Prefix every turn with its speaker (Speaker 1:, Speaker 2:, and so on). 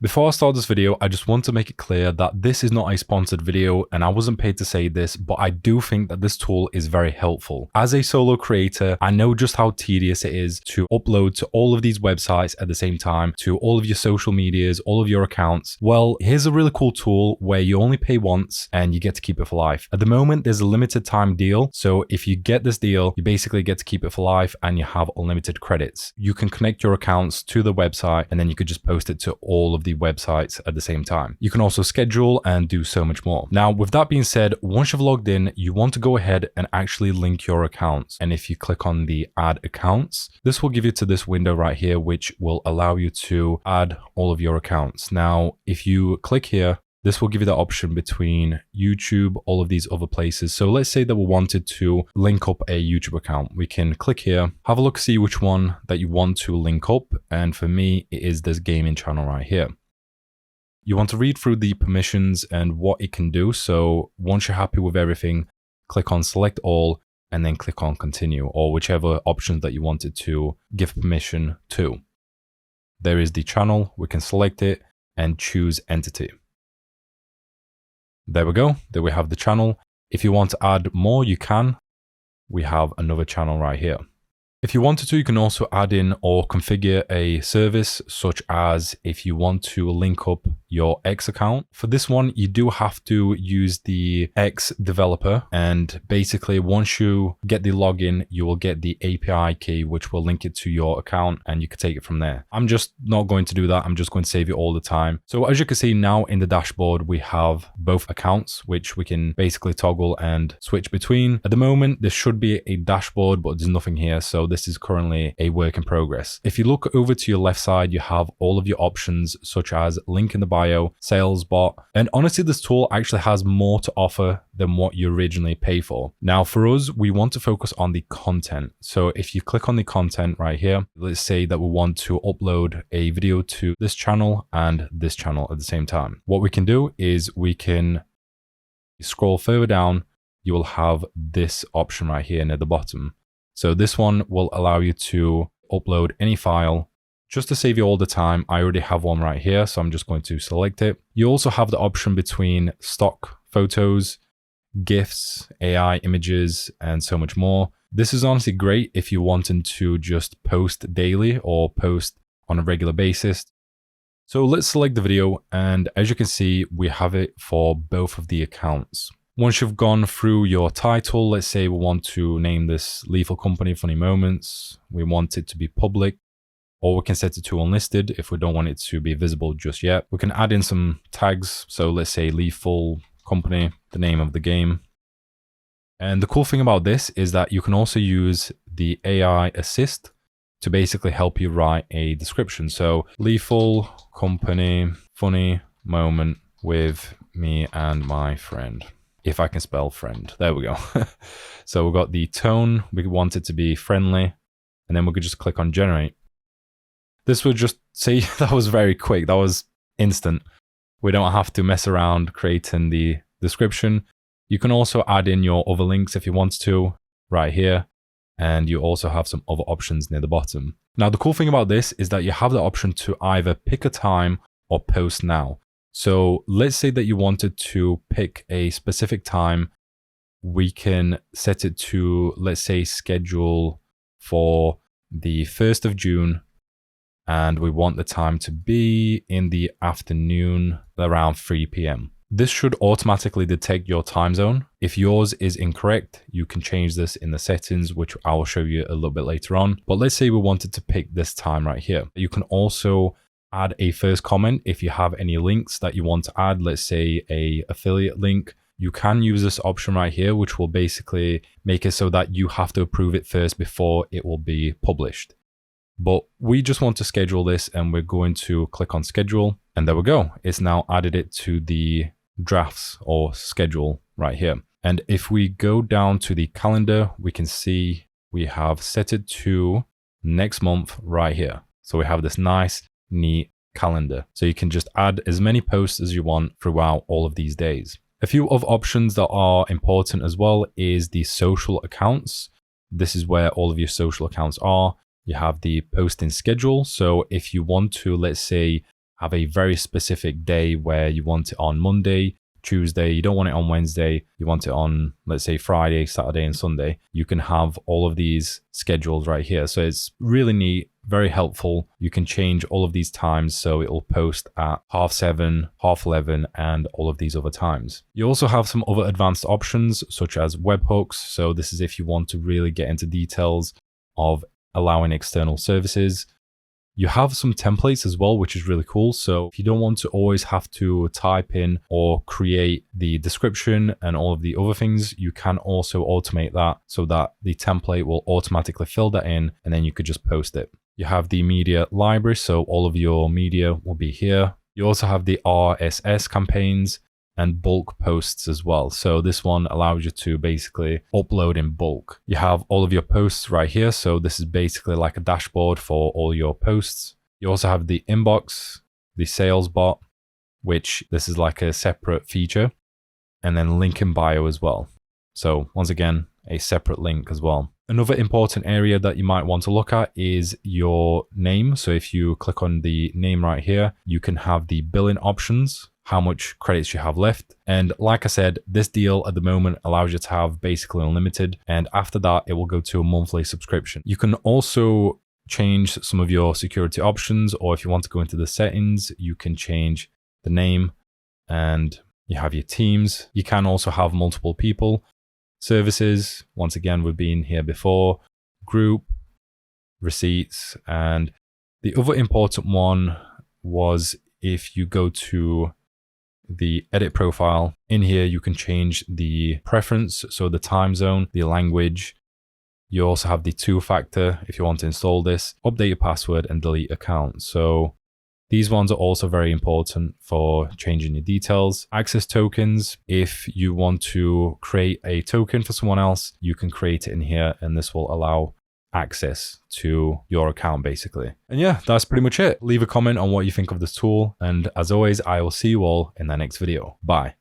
Speaker 1: Before I start this video, I just want to make it clear that this is not a sponsored video and I wasn't paid to say this, but I do think that this tool is very helpful. As a solo creator, I know just how tedious it is to upload to all of these websites at the same time, to all of your social medias, all of your accounts. Well, here's a really cool tool where you only pay once and you get to keep it for life. At the moment, there's a limited time deal. So if you get this deal, you basically get to keep it for life and you have unlimited credits. You can connect your accounts to the website and then you could just post it to all of the websites at the same time. You can also schedule and do so much more. Now, with that being said, once you've logged in, you want to go ahead and actually link your accounts. And if you click on the add accounts, this will give you to this window right here, which will allow you to add all of your accounts. Now, if you click here, this will give you the option between YouTube, all of these other places. So let's say that we wanted to link up a YouTube account. We can click here, have a look, see which one that you want to link up. And for me, it is this gaming channel right here. You want to read through the permissions and what it can do. So once you're happy with everything, click on select all and then click on continue, or whichever options that you wanted to give permission to. There is the channel. We can select it and choose entity. There we go. There we have the channel. If you want to add more, you can. We have another channel right here. If you wanted to, you can also add in or configure a service, such as if you want to link up your X account. For this one, you do have to use the X developer. And basically, once you get the login, you will get the API key, which will link it to your account and you can take it from there. I'm just not going to do that. I'm just going to save it all the time. So as you can see now in the dashboard, we have both accounts, which we can basically toggle and switch between. At the moment, there should be a dashboard, but there's nothing here. So this is currently a work in progress. If you look over to your left side, you have all of your options, such as link in the bio, sales bot. And honestly, this tool actually has more to offer than what you originally pay for. Now for us, we want to focus on the content. So if you click on the content right here, let's say that we want to upload a video to this channel and this channel at the same time. What we can do is we can scroll further down. You will have this option right here near the bottom. So this one will allow you to upload any file. Just to save you all the time, I already have one right here, so I'm just going to select it. You also have the option between stock photos, GIFs, AI images, and so much more. This is honestly great if you're wanting to just post daily or post on a regular basis. So let's select the video, and as you can see, we have it for both of the accounts. Once you've gone through your title, let's say we want to name this Lethal Company Funny Moments. We want it to be public, or we can set it to unlisted if we don't want it to be visible just yet. We can add in some tags. So let's say Lethal Company, the name of the game. And the cool thing about this is that you can also use the AI assist to basically help you write a description. So Lethal Company Funny Moment with me and my friend. If I can spell friend. There we go. So we've got the tone. We want it to be friendly. And then we could just click on generate. This would just see that was very quick. That was instant. We don't have to mess around creating the description. You can also add in your other links if you want to right here. And you also have some other options near the bottom. Now, the cool thing about this is that you have the option to either pick a time or post now. So let's say that you wanted to pick a specific time. We can set it to, let's say, schedule for the 1st of June. And we want the time to be in the afternoon around 3 p.m. This should automatically detect your time zone. If yours is incorrect, you can change this in the settings, which I will show you a little bit later on. But let's say we wanted to pick this time right here. You can also add a first comment if you have any links that you want to add, let's say a affiliate link. You can use this option right here, which will basically make it so that you have to approve it first before it will be published. But we just want to schedule this and we're going to click on schedule. And there we go. It's now added it to the drafts or schedule right here. And if we go down to the calendar, we can see we have set it to next month right here. So we have this nice neat calendar. So you can just add as many posts as you want throughout all of these days. A few of options that are important as well is the social accounts. This is where all of your social accounts are. You have the posting schedule. So if you want to, let's say, have a very specific day where you want it on Monday, Tuesday, you don't want it on Wednesday, you want it on, let's say, Friday, Saturday, and Sunday, you can have all of these schedules right here. So it's really neat, very helpful. You can change all of these times, so it will post at 7:30, 11:30, and all of these other times. You also have some other advanced options, such as webhooks. So this is if you want to really get into details of allowing external services. You have some templates as well, which is really cool. So if you don't want to always have to type in or create the description and all of the other things, you can also automate that so that the template will automatically fill that in, and then you could just post it. You have the media library, so all of your media will be here. You also have the RSS campaigns and bulk posts as well. So this one allows you to basically upload in bulk. You have all of your posts right here. So this is basically like a dashboard for all your posts. You also have the inbox, the sales bot, which this is like a separate feature, and then link in bio as well. So once again, a separate link as well. Another important area that you might want to look at is your name. So if you click on the name right here, you can have the billing options, how much credits you have left. And like I said, this deal at the moment allows you to have basically unlimited. And after that, it will go to a monthly subscription. You can also change some of your security options, or if you want to go into the settings, you can change the name and you have your teams. You can also have multiple people. Services, once again, we've been here before, group, receipts, and the other important one was if you go to the edit profile, in here you can change the preference, so the time zone, the language. You also have the two-factor if you want to install this, update your password, and delete account. So these ones are also very important for changing your details. Access tokens, if you want to create a token for someone else, you can create it in here, and this will allow access to your account basically. And yeah, that's pretty much it. Leave a comment on what you think of this tool. And as always, I will see you all in the next video. Bye.